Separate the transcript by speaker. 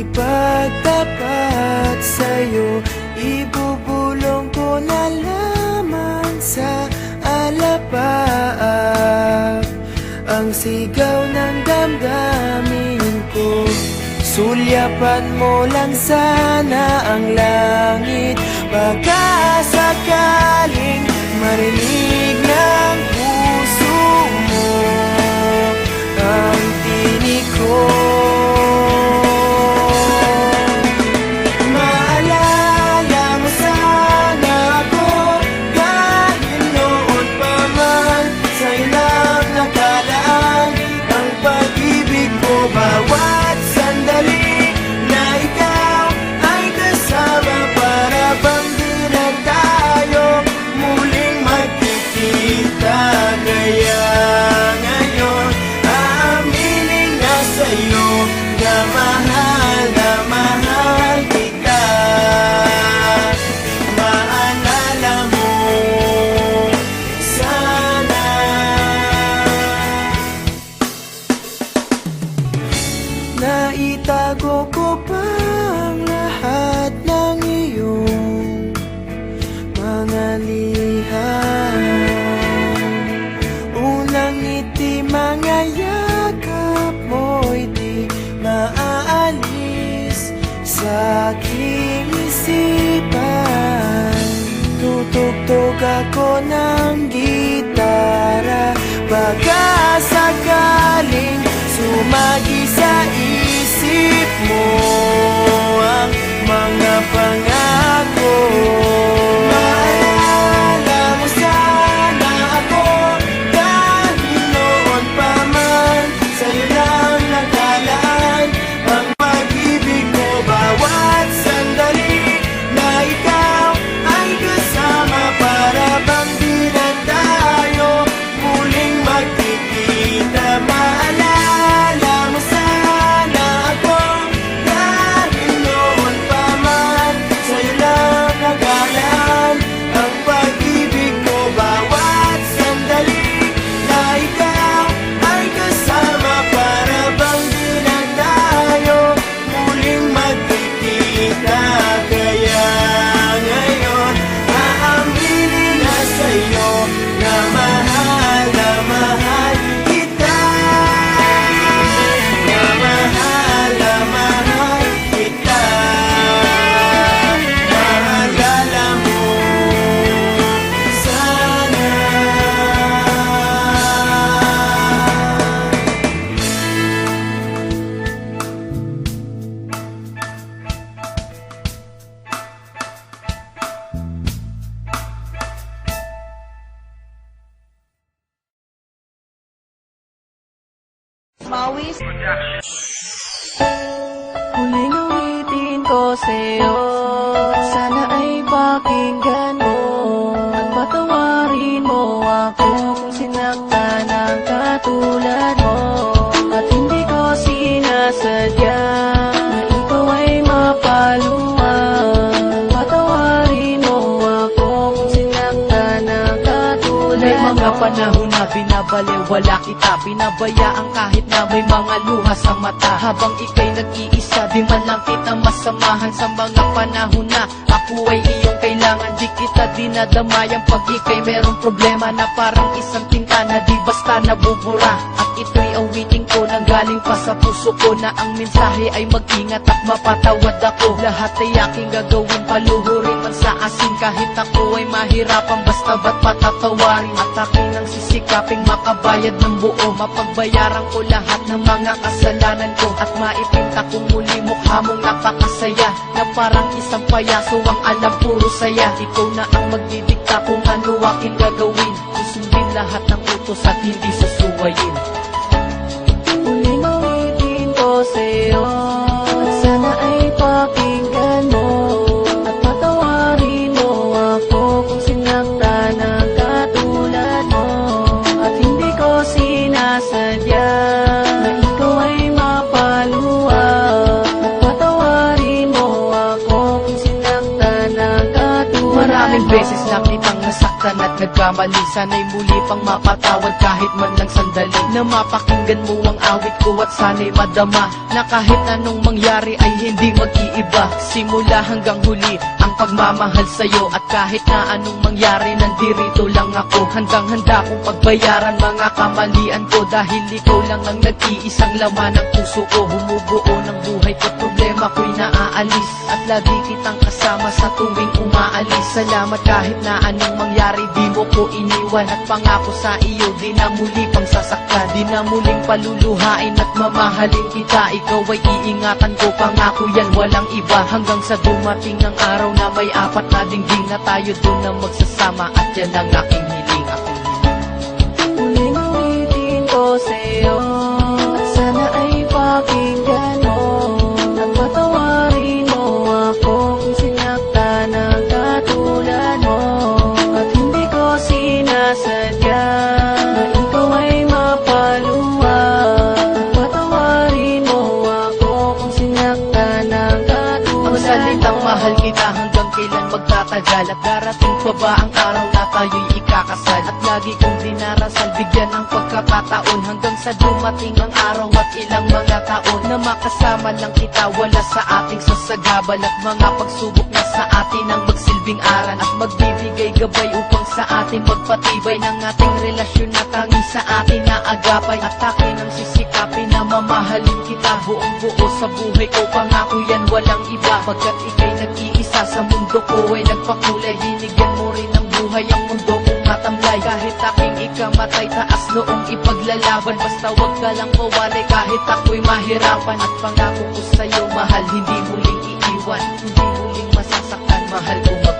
Speaker 1: ipagtapat sa'yo. Ibubulong ko na lamang sa alapaap ang sigaw ng damdamin ko. Sulyapan mo lang sana ang langit, baka sakaling marinig ng puso mo ang tinig ko. Maalala mo sana ako dahil noon pa man sa'yo lang nakalaan ang pag-ibig ko. Bawat sandali na ikaw ay kasama, para bang di na tayo muling magkikita. Kaya ngayon aaminin na sa'yo na mahal kita. Maalala mo sana. Naitago ko pa ang lahat ng iyong mga liham. Unang ngiti, mga yakap mo'y di maaalis sa aking isipan. Tutugtog ako ng gitara, baka sakaling sumagi sa isip mo ang mga pangako. Maalala mo sana ako dahil noon pa man sa'yo lang nakalaan ang pag-ibig ko. Bawat sandali na ikaw ay kasama, para bang di na tayo muling magkikita. Maalala mo sana ako dahil noon pa man sa'yo lang nakalaan ang pag-ibig ko. Bawat sandali na ikaw ay kasama, para bang di na tayo muling magkikita. Kaya ngayon aaminin na sa'yo na mahal kita. Na mahal kita. Maalala mo sana.
Speaker 2: Mawis.
Speaker 3: Huling awitin ko sa'yo, sana ay pakinggan mo at patawarin mo ako kung sinaktan ang katulad mo. At hindi ko sinasadya na ikaw ay mapaluan. Patawarin mo ako kung sinaktan ang katulad mo.
Speaker 4: May mga panahon na binabaliwala kita, binabayaan kahit na may mga luha sa mata. Habang ika'y nag-iisa, di man lang kita masamahan. Sa mga panahon na ako ay iyong kailangan, di kita dinadamayan pag ika'y merong problema na parang isang tinta na di basta nabubura. At ito'y awitin ko na galing pa sa puso ko, na ang mensahe ay mag-ingat at mapatawad ako. Lahat ay aking gagawin, paluhurin man sa asin, kahit ako ay mahirapan, basta ba't patatawarin. At aking nang sisikaping makabayad ng buo, mapagbayaran ko lahat ng mga kasalanan ko, at maipinta kong muli mukha mong napakasaya, na parang isang payaso ang alam puro saya. Ikaw na ang magdidikta kung ano aking gagawin, susundin lahat ng utos at hindi susuwayin.
Speaker 3: Huling awitin ko sa'yo, sana ay pakinggan mo at patawarin mo ako kung sinaktan ang katulad mo. At hindi ko sinasadya na ikaw ay mapaluan. At patawarin mo ako kung sinaktan ang katulad mo.
Speaker 4: Maraming beses na kitang nasaktan at nagkamali. Sana'y muli pang mapatawad kahit man lang sandali, na mapakinggan mo ang awit ko at sana'y madama na kahit anong mangyari ay hindi mag-iiba. Simula hanggang huli ang pagmamahal sa'yo, at kahit na anong mangyari nandirito lang ako. Handang-handa kong pagbayaran mga kamalian ko, dahil ikaw lang ang nag-iisang laman ng puso ko. Humubuo ng buhay ko, problema ko'y naaalis, at lagi kitang kasama sa tuwing umaalis. Salamat kahit na anong mangyari, di mo ko iniwan, at pangako sa iyo di na muli pang sasaktan, di na muling paluluhain at mamahalin kita. Ikaw ay iingatan ko, pangako yan walang iba, hanggang sa dumating ang araw na may apat na dingding na tayo doon na magsasama. At yan ang aking hiling, aking hiling.
Speaker 3: Muling ulitin ko sa'yo, at sana ay pakinggan mo, at patawarin mo ako kung sinaktan ng katulad mo. At hindi ko sinasadya na ikaw ay mapaluwa, at patawarin mo ako kung sinaktan ng katulad
Speaker 4: Ang salitang
Speaker 3: mo.
Speaker 4: mahal kita hanggang kailan magtatagal, at darating pa ba ang araw na tayo'y ikakasal? At lagi kong dinarasal, bigyan ng pagkakataon hanggang sa dumating ang araw at ilang mga taon na makasama lang kita, wala sa ating sasagabal at mga pagsubok na sa atin ang magsilbing aral, at magbibigay gabay upang sa atin magpatibay ng ating relasyon na tanging sa atin na agapay. At akin ang sisikapin na mamahalin kita buong buo sa buhay ko, pangako yan walang iba, pagkat ika'y nag-iisa sa mundo ko ay nagpakulay. Binigyan mo rin ng buhay ang mundo kong matamlay, kahit aking ikamatay taas noong ipaglalaban. Basta wag ka lang mawalay kahit ako'y mahirapan, at pangako ko sa'yo mahal, hindi muling iiwan, hindi muling masasaktan, mahal ko.